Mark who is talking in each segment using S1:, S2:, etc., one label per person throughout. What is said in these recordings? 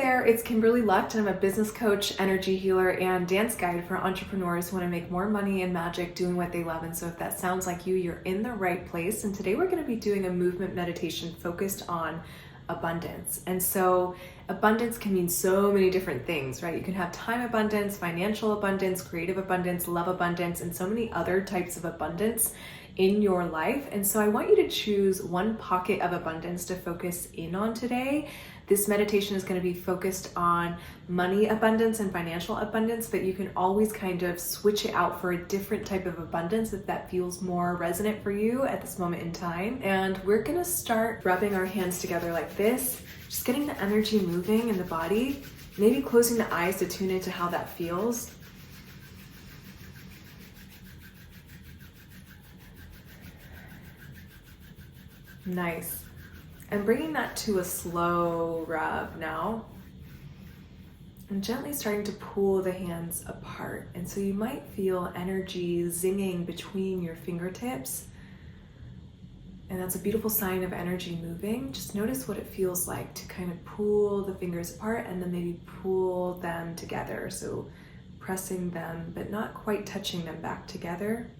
S1: there, it's Kimberly Lucht, and I'm a business coach, energy healer, and dance guide for entrepreneurs who want to make more money and magic doing what they love. And so if that sounds like you, you're in the right place. And today we're going to be doing a movement meditation focused on abundance. And so abundance can mean so many different things, right? You can have time abundance, financial abundance, creative abundance, love abundance, and so many other types of abundance in your life. And so I want you to choose one pocket of abundance to focus in on today. This meditation is going to be focused on money abundance and financial abundance, but you can always kind of switch it out for a different type of abundance if that feels more resonant for you at this moment in time. And we're going to start rubbing our hands together like this, just getting the energy moving in the body, maybe closing the eyes to tune into how that feels. Nice. And bringing that to a slow rub now. And gently starting to pull the hands apart. And so you might feel energy zinging between your fingertips. And that's a beautiful sign of energy moving. Just notice what it feels like to kind of pull the fingers apart and then maybe pull them together. So pressing them, but not quite touching them back together.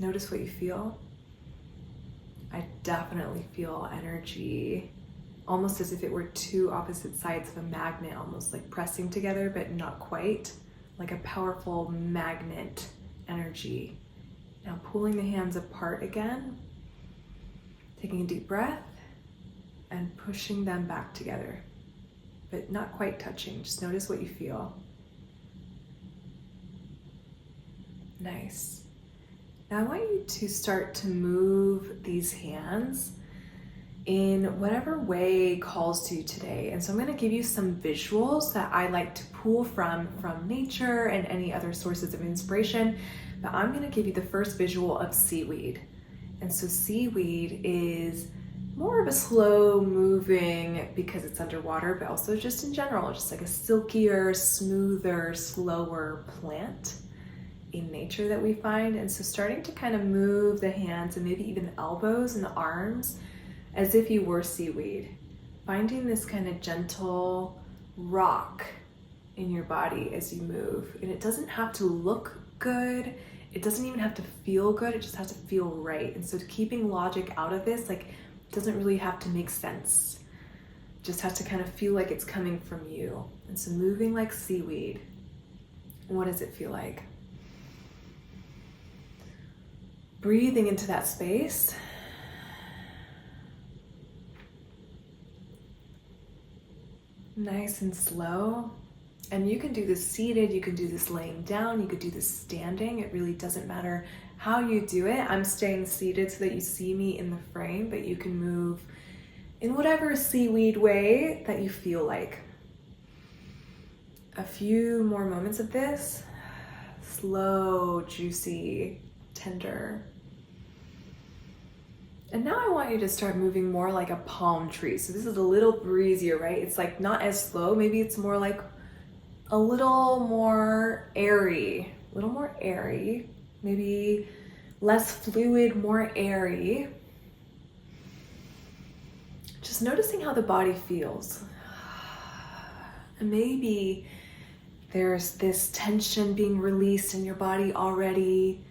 S1: Notice what you feel. I definitely feel energy, almost as if it were two opposite sides of a magnet, almost like pressing together, but not quite, like a powerful magnet energy. Now pulling the hands apart again, taking a deep breath and pushing them back together, but not quite touching. Just notice what you feel. Nice. Now I want you to start to move these hands in whatever way calls to you today. And so I'm going to give you some visuals that I like to pull from nature and any other sources of inspiration. But I'm going to give you the first visual of seaweed. And so seaweed is more of a slow moving, because it's underwater, but also just in general, just like a silkier, smoother, slower plant in nature that we find. And so starting to kind of move the hands and maybe even the elbows and the arms as if you were seaweed, finding this kind of gentle rock in your body as you move. And it doesn't have to look good, it doesn't even have to feel good, it just has to feel right. And so keeping logic out of this, like, it doesn't really have to make sense, it just has to kind of feel like it's coming from you. And so moving like seaweed, what does it feel like? Breathing into that space. Nice and slow. And you can do this seated, you can do this laying down, you could do this standing. It really doesn't matter how you do it. I'm staying seated so that you see me in the frame, but you can move in whatever seaweed way that you feel like. A few more moments of this. Slow, juicy, tender. And now I want you to start moving more like a palm tree. So this is a little breezier, right? It's like not as slow. Maybe it's more like a little more airy, maybe less fluid, more airy. Just noticing how the body feels. And maybe there's this tension being released in your body already.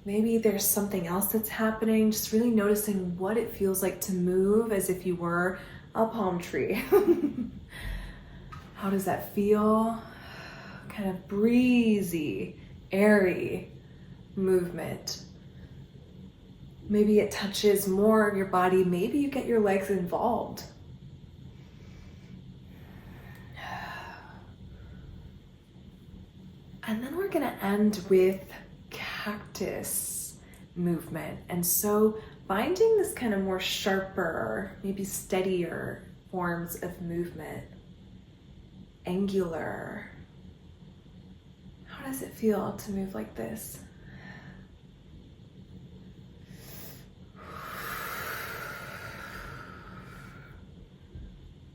S1: Maybe there's something else that's happening. Just really noticing what it feels like to move as if you were a palm tree. How does that feel? Kind of breezy, airy movement. Maybe it touches more of your body. Maybe you get your legs involved. And then we're gonna end with cactus movement. And so finding this kind of more sharper, maybe steadier forms of movement. Angular. How does it feel to move like this?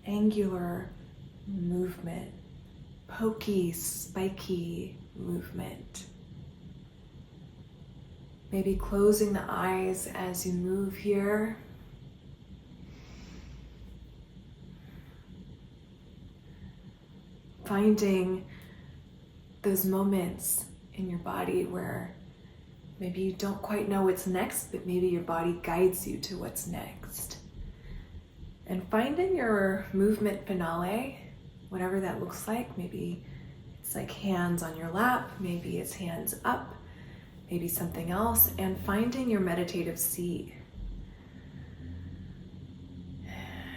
S1: Angular movement. Pokey, spiky movement. Maybe closing the eyes as you move here. finding those moments in your body where maybe you don't quite know what's next, but maybe your body guides you to what's next. And finding your movement finale, whatever that looks like. Maybe it's like hands on your lap, maybe it's hands up, maybe something else, and finding your meditative seat.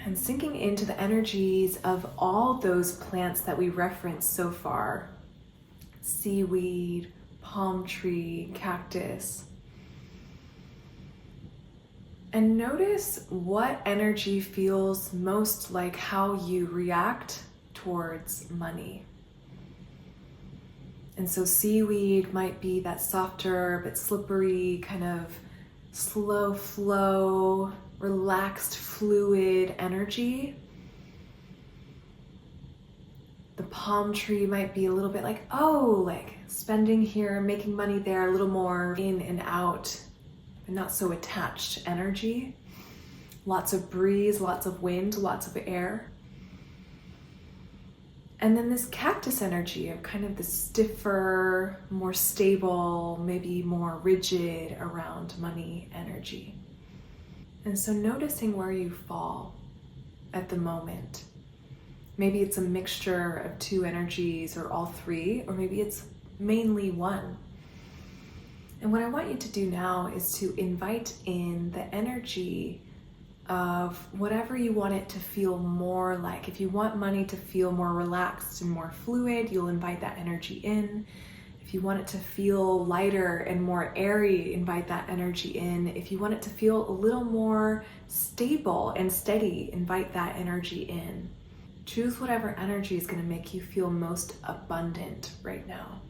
S1: And sinking into the energies of all those plants that we referenced so far. Seaweed, palm tree, cactus. And notice what energy feels most like how you react towards money. And so seaweed might be that softer but slippery, kind of slow flow, relaxed, fluid energy. The palm tree might be a little bit like, oh, like spending here, making money there, a little more in and out, and not so attached energy. Lots of breeze, lots of wind, lots of air. And then this cactus energy of kind of the stiffer, more stable, maybe more rigid around money energy. And so noticing where you fall at the moment. Maybe it's a mixture of two energies or all three, or maybe it's mainly one. And what I want you to do now is to invite in the energy of whatever you want it to feel more like. If you want money to feel more relaxed and more fluid, you'll invite that energy in. If you want it to feel lighter and more airy, invite that energy in. If you want it to feel a little more stable and steady, invite that energy in. Choose whatever energy is going to make you feel most abundant right now.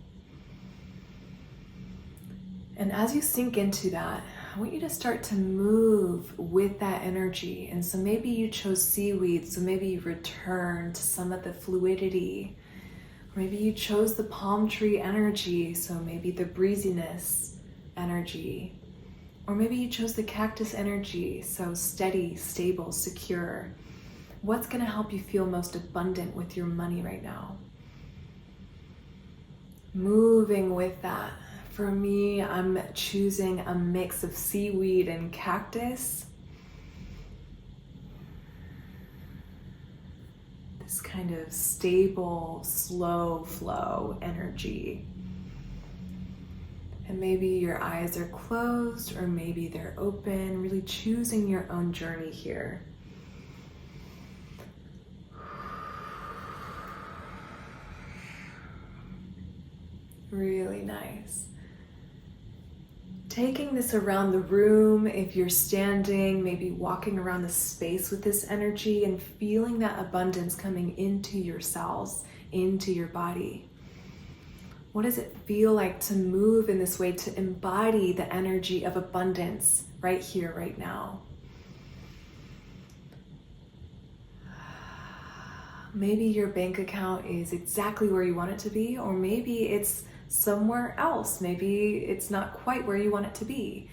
S1: And as you sink into that, I want you to start to move with that energy. And so maybe you chose seaweed, so maybe you return to some of the fluidity. Or maybe you chose the palm tree energy, so maybe the breeziness energy. Or maybe you chose the cactus energy, so steady, stable, secure. What's going to help you feel most abundant with your money right now? Moving with that. For me, I'm choosing a mix of seaweed and cactus. This kind of stable, slow flow energy. And maybe your eyes are closed or maybe they're open, really choosing your own journey here. Really nice. Taking this around the room, if you're standing, maybe walking around the space with this energy and feeling that abundance coming into your cells, into your body. What does it feel like to move in this way, to embody the energy of abundance right here, right now? Maybe your bank account is exactly where you want it to be, or maybe it's somewhere else. Maybe it's not quite where you want it to be.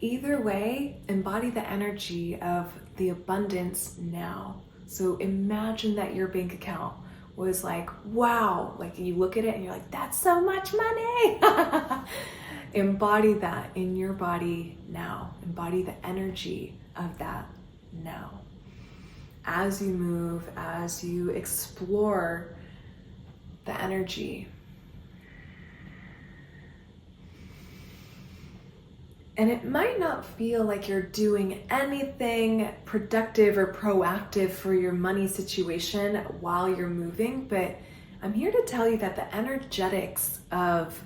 S1: Either way, embody the energy of the abundance now. So imagine that your bank account was like, wow, like you look at it and you're like, that's so much money. Embody that in your body now. Embody the energy of that now. As you move, as you explore the energy. And it might not feel like you're doing anything productive or proactive for your money situation while you're moving, but I'm here to tell you that the energetics of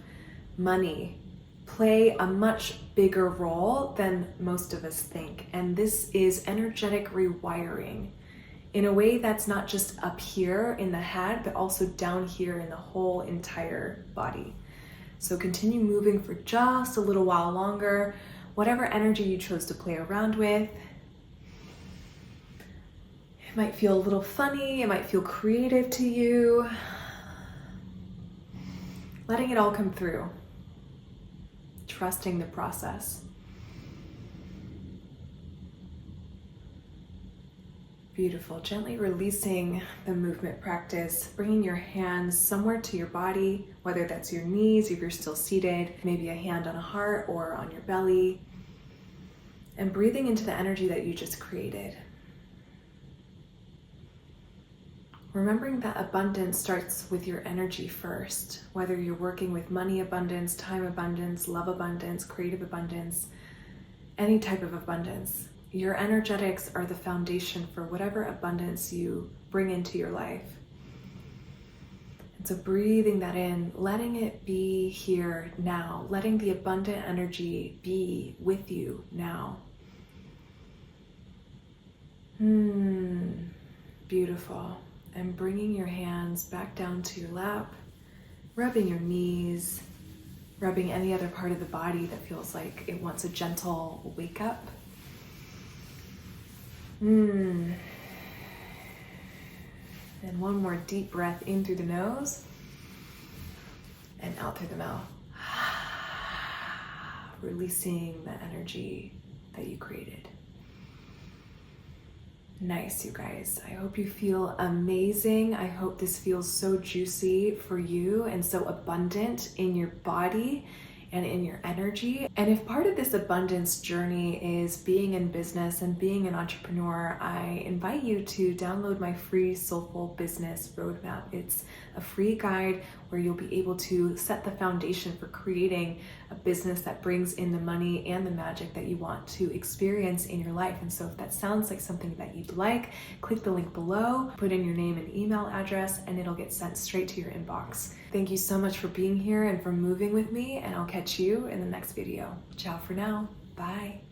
S1: money play a much bigger role than most of us think. And this is energetic rewiring in a way that's not just up here in the head, but also down here in the whole entire body. So continue moving for just a little while longer, whatever energy you chose to play around with. It might feel a little funny, it might feel creative to you. Letting it all come through. Trusting the process. Beautiful. Gently releasing the movement practice, bringing your hands somewhere to your body, whether that's your knees, if you're still seated, maybe a hand on a heart or on your belly, and breathing into the energy that you just created. Remembering that abundance starts with your energy first, whether you're working with money abundance, time abundance, love abundance, creative abundance, any type of abundance. Your energetics are the foundation for whatever abundance you bring into your life. And so breathing that in, letting it be here now, letting the abundant energy be with you now. Beautiful. And bringing your hands back down to your lap, rubbing your knees, rubbing any other part of the body that feels like it wants a gentle wake up. And one more deep breath in through the nose and out through the mouth. Releasing the energy that you created. Nice, you guys. I hope you feel amazing. I hope this feels so juicy for you and so abundant in your body and in your energy. And if part of this abundance journey is being in business and being an entrepreneur, I invite you to download my free Soulful Business Roadmap. It's a free guide where you'll be able to set the foundation for creating a business that brings in the money and the magic that you want to experience in your life. And so if that sounds like something that you'd like, click the link below, put in your name and email address, and it'll get sent straight to your inbox. Thank you so much for being here and for moving with me, and I'll catch you in the next video. Ciao for now. Bye.